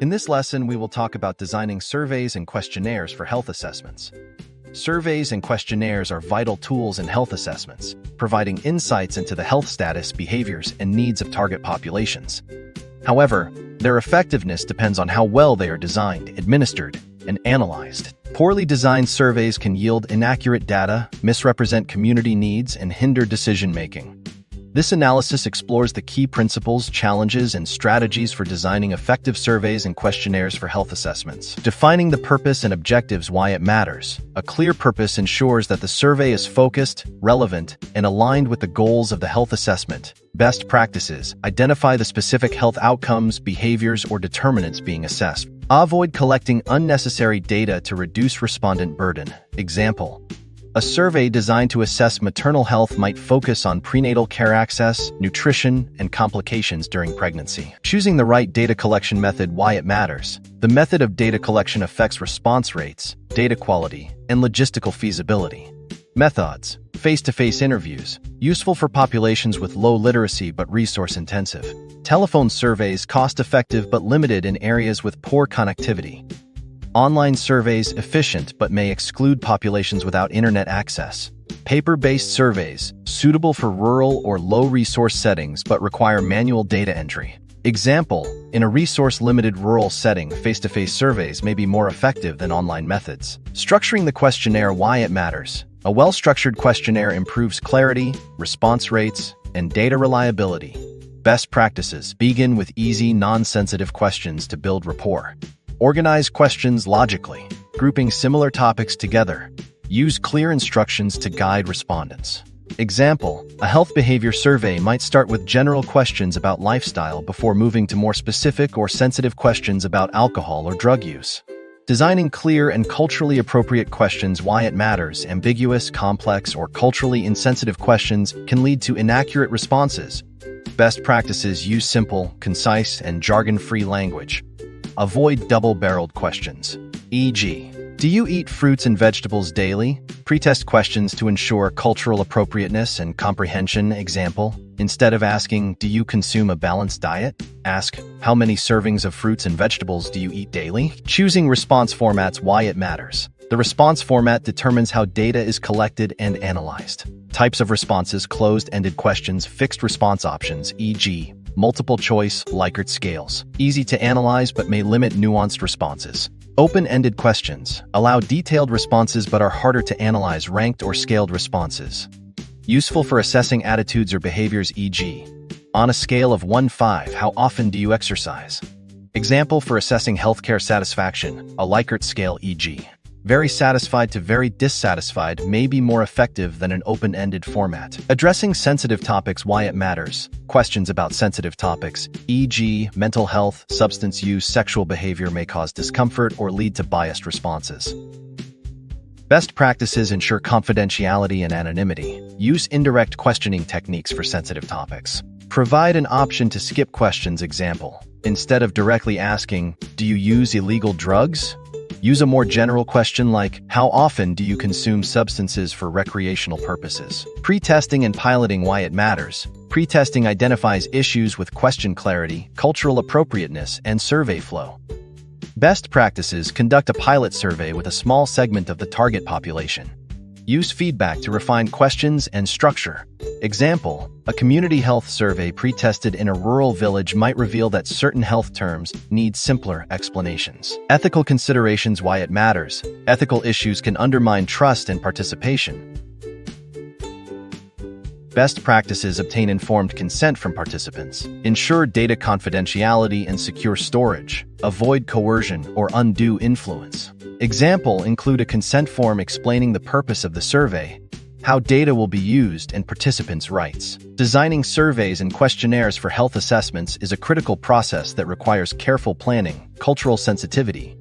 In this lesson, we will talk about designing surveys and questionnaires for health assessments. Surveys and questionnaires are vital tools in health assessments, providing insights into the health status, behaviors, and needs of target populations. However, their effectiveness depends on how well they are designed, administered, and analyzed. Poorly designed surveys can yield inaccurate data, misrepresent community needs, and hinder decision-making. This analysis explores the key principles, challenges, and strategies for designing effective surveys and questionnaires for health assessments. Defining the purpose and objectives, why it matters. A clear purpose ensures that the survey is focused, relevant, and aligned with the goals of the health assessment. Best practices. Identify the specific health outcomes, behaviors, or determinants being assessed. Avoid collecting unnecessary data to reduce respondent burden. Example: a survey designed to assess maternal health might focus on prenatal care access, nutrition, and complications during pregnancy. Choosing the right data collection method, why it matters. The method of data collection affects response rates, data quality, and logistical feasibility. Methods: face-to-face interviews, useful for populations with low literacy but resource-intensive. Telephone surveys, cost-effective but limited in areas with poor connectivity. Online surveys, efficient but may exclude populations without internet access. Paper-based surveys, suitable for rural or low-resource settings but require manual data entry. Example: in a resource-limited rural setting, face-to-face surveys may be more effective than online methods. Structuring the questionnaire, why it matters. A well-structured questionnaire improves clarity, response rates, and data reliability. Best practices: begin with easy, non-sensitive questions to build rapport. Organize questions logically, grouping similar topics together. Use clear instructions to guide respondents. Example: a health behavior survey might start with general questions about lifestyle before moving to more specific or sensitive questions about alcohol or drug use. Designing clear and culturally appropriate questions, why it matters. Ambiguous, complex, or culturally insensitive questions can lead to inaccurate responses. Best practices: use simple, concise, and jargon-free language. Avoid double-barreled questions, e.g., do you eat fruits and vegetables daily? Pretest questions to ensure cultural appropriateness and comprehension. Example: instead of asking, do you consume a balanced diet? Ask, how many servings of fruits and vegetables do you eat daily? Choosing response formats, why it matters. The response format determines how data is collected and analyzed. Types of responses: closed-ended questions, fixed response options, e.g., multiple choice, Likert scales. Easy to analyze but may limit nuanced responses. Open-ended questions allow detailed responses but are harder to analyze, ranked or scaled responses. Useful for assessing attitudes or behaviors, e.g., on a scale of 1-5, how often do you exercise? Example for assessing healthcare satisfaction, a Likert scale, e.g., very satisfied to very dissatisfied may be more effective than an open-ended format. Addressing sensitive topics, why it matters. Questions about sensitive topics, e.g., mental health, substance use, sexual behavior may cause discomfort or lead to biased responses. Best practices ensure confidentiality and anonymity. Use indirect questioning techniques for sensitive topics. Provide an option to skip questions. Example: instead of directly asking, do you use illegal drugs? Use a more general question like, how often do you consume substances for recreational purposes? Pre-testing and piloting, why it matters. Pre-testing identifies issues with question clarity, cultural appropriateness, and survey flow. Best practices: conduct a pilot survey with a small segment of the target population. Use feedback to refine questions and structure. Example: a community health survey pre-tested in a rural village might reveal that certain health terms need simpler explanations. Ethical considerations, why it matters. Ethical issues can undermine trust and participation. Best practices: obtain informed consent from participants. Ensure data confidentiality and secure storage. Avoid coercion or undue influence. Example: include a consent form explaining the purpose of the survey, how data will be used, and participants' rights. Designing surveys and questionnaires for health assessments is a critical process that requires careful planning, cultural sensitivity,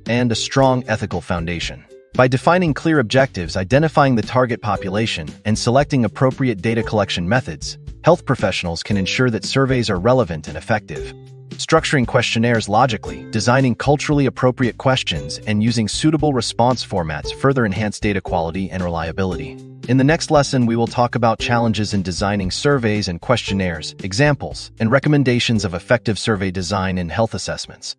and a strong ethical foundation. By defining clear objectives, identifying the target population, and selecting appropriate data collection methods, health professionals can ensure that surveys are relevant and effective. Structuring questionnaires logically, designing culturally appropriate questions, and using suitable response formats further enhance data quality and reliability. In the next lesson, we will talk about challenges in designing surveys and questionnaires, examples, and recommendations of effective survey design in health assessments.